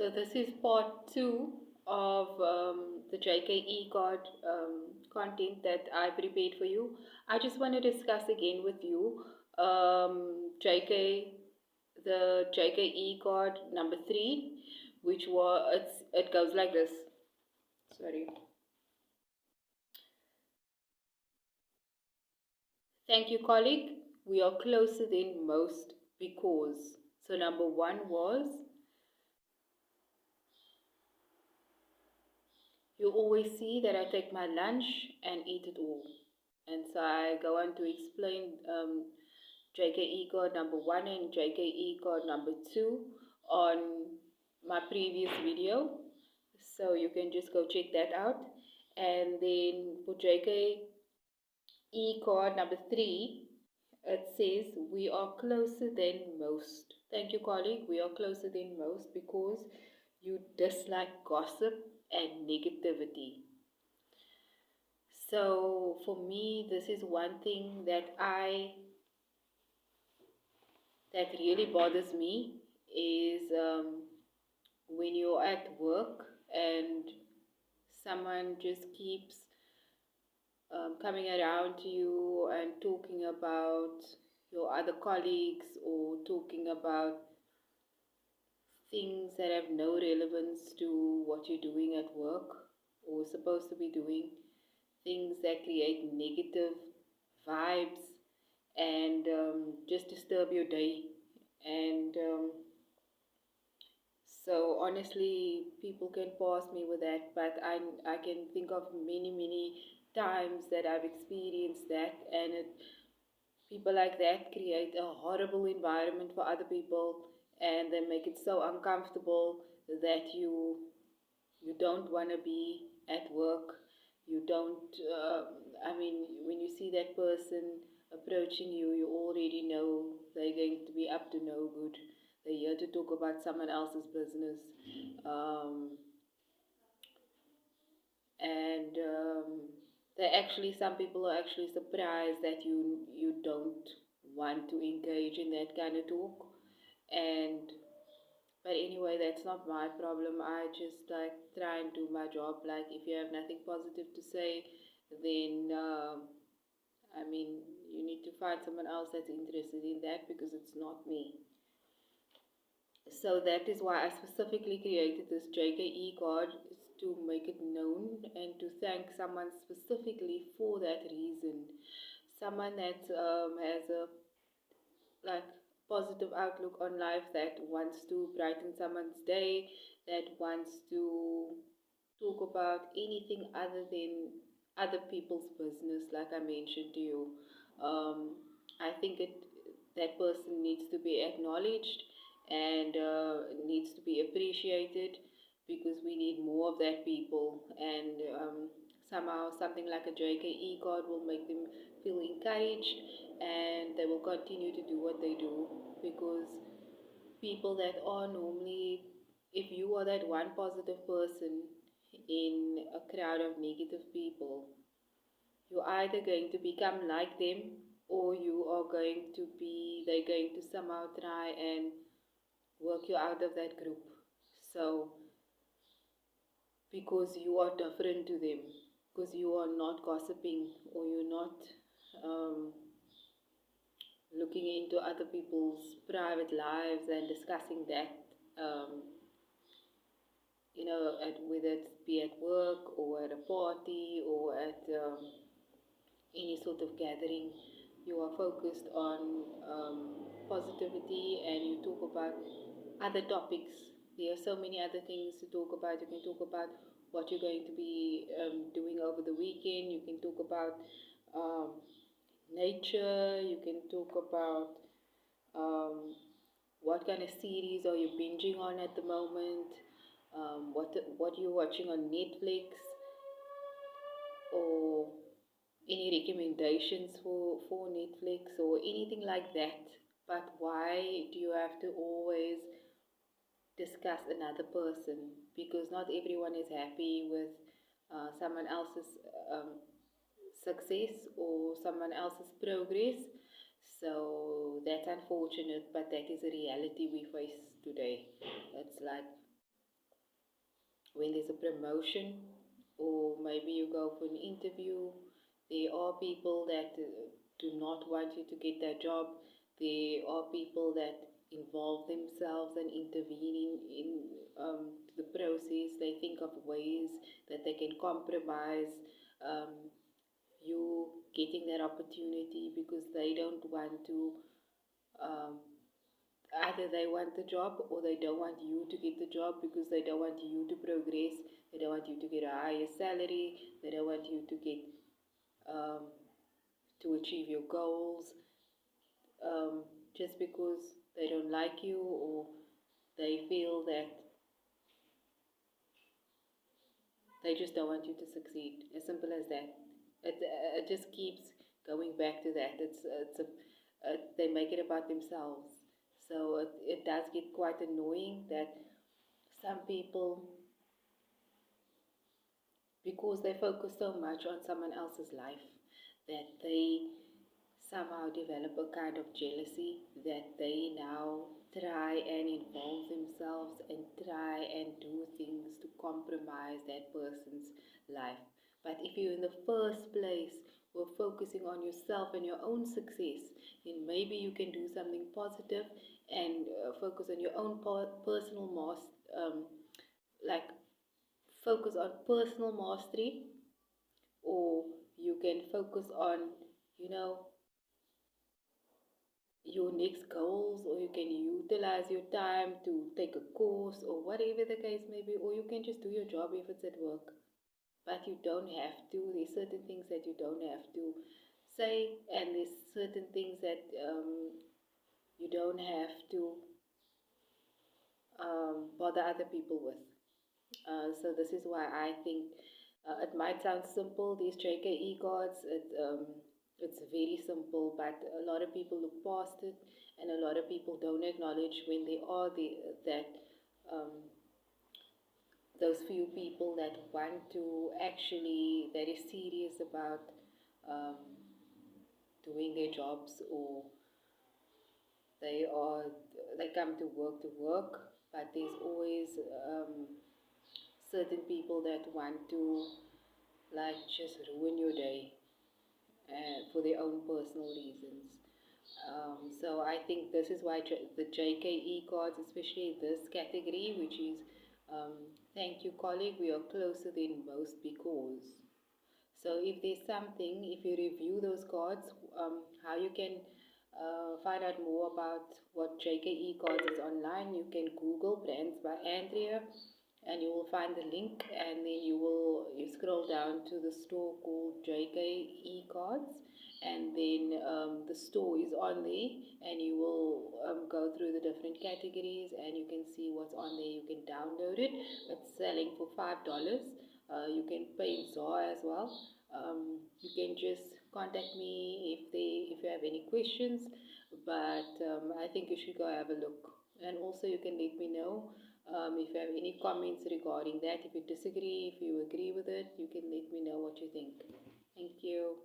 So this is part two of the JKE card content that I prepared for you. I just want to discuss again with you JK, the JKE card number three, which was it goes like this. Sorry. Thank you, colleague. We are closer than most because. So number one was you always see that I take my lunch and eat it all. And so I go on to explain JKE code number one and JKE code number two on my previous video. So you can just go check that out. And then for JKE code number three, it says we are closer than most. Thank you, colleague. We are closer than most because you dislike gossip and negativity. So for me, this is one thing that really bothers me is when you're at work and someone just keeps coming around to you and talking about your other colleagues or talking about things that have no relevance to what you're doing at work or supposed to be doing, things that create negative vibes and just disturb your day. And so honestly, people can pass me with that, but I can think of many times that I've experienced that, and people like that create a horrible environment for other people, and they make it so uncomfortable that you don't want to be at work. You don't. I mean, when you see that person approaching you, you already know they're going to be up to no good. They're here to talk about someone else's business. Um, and they actually, some people are actually surprised that you don't want to engage in that kind of talk. And but anyway, that's not my problem. I just like try and do my job. Like if you have nothing positive to say, then I mean you need to find someone else that's interested in that because it's not me. So that is why I specifically created this JKE card is to make it known and to thank someone specifically for that reason. Someone that has a like positive outlook on life, that wants to brighten someone's day, that wants to talk about anything other than other people's business, like I mentioned to you. Um, I think that person needs to be acknowledged and needs to be appreciated because we need more of that people. And somehow something like a JKE card will make them feel encouraged and they will continue to do what they do because people that are normally, if you are that one positive person in a crowd of negative people, you're either going to become like them or you are going to be, they're going to somehow try and work you out of that group. So, because you are different to them, because you are not gossiping or you're not um, looking into other people's private lives and discussing that, um, whether it be at work or at a party or at any sort of gathering, you are focused on positivity and you talk about other topics. There are so many other things to talk about. You can talk about what you're going to be doing over the weekend. You can talk about um, nature. You can talk about um, what kind of series are you binging on at the moment, what you're watching on Netflix, or any recommendations for Netflix or anything like that. But why do you have to always discuss another person? Because not everyone is happy with someone else's success or someone else's progress. So that's unfortunate, but that is a reality we face today. It's like when there's a promotion, or maybe you go for an interview, there are people that do not want you to get that job. There are people that involve themselves and intervening in the process. They think of ways that they can compromise um, you getting that opportunity because they don't want to. Um, Either they want the job or they don't want you to get the job because they don't want you to progress. They don't want you to get a higher salary. They don't want you to get um, to achieve your goals just because they don't like you, or they feel that they just don't want you to succeed. As simple as that. It just keeps going back to that. They make it about themselves. So it does get quite annoying that some people, because they focus so much on someone else's life, that they somehow develop a kind of jealousy that they now try and involve themselves and try and do things to compromise that person's life. But if you in the first place were focusing on yourself and your own success, then maybe you can do something positive and focus on your own personal like focus on personal mastery, or you can focus on, you know, your next goals, or you can utilize your time to take a course or whatever the case may be, or you can just do your job if it's at work. But you don't have to. There's certain things that you don't have to say, and there's certain things that you don't have to bother other people with. So this is why I think it might sound simple, these JKE cards. It's very simple, but a lot of people look past it, and a lot of people don't acknowledge when they are that um, those few people that want to actually, that is serious about um, doing their jobs, or they are they come to work, but there's always certain people that want to like just ruin your day for their own personal reasons. So I think this is why the JKE cards, especially this category, which is thank you colleague, we are closer than most because. So if there's something, if you review those cards, how you can find out more about what JKE cards is online, you can Google Brands by Andrea, and you will find the link, and then you scroll down to the store called JKE cards, and then the store is on there, and you will go through the different categories, and you can see what's on there. You can download it. It's selling for $5. You can pay in ZAR as well. You can just contact me if you have any questions, but I think you should go have a look. And also you can let me know if you have any comments regarding that. If you disagree, if you agree with it, you can let me know what you think. Thank you.